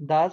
10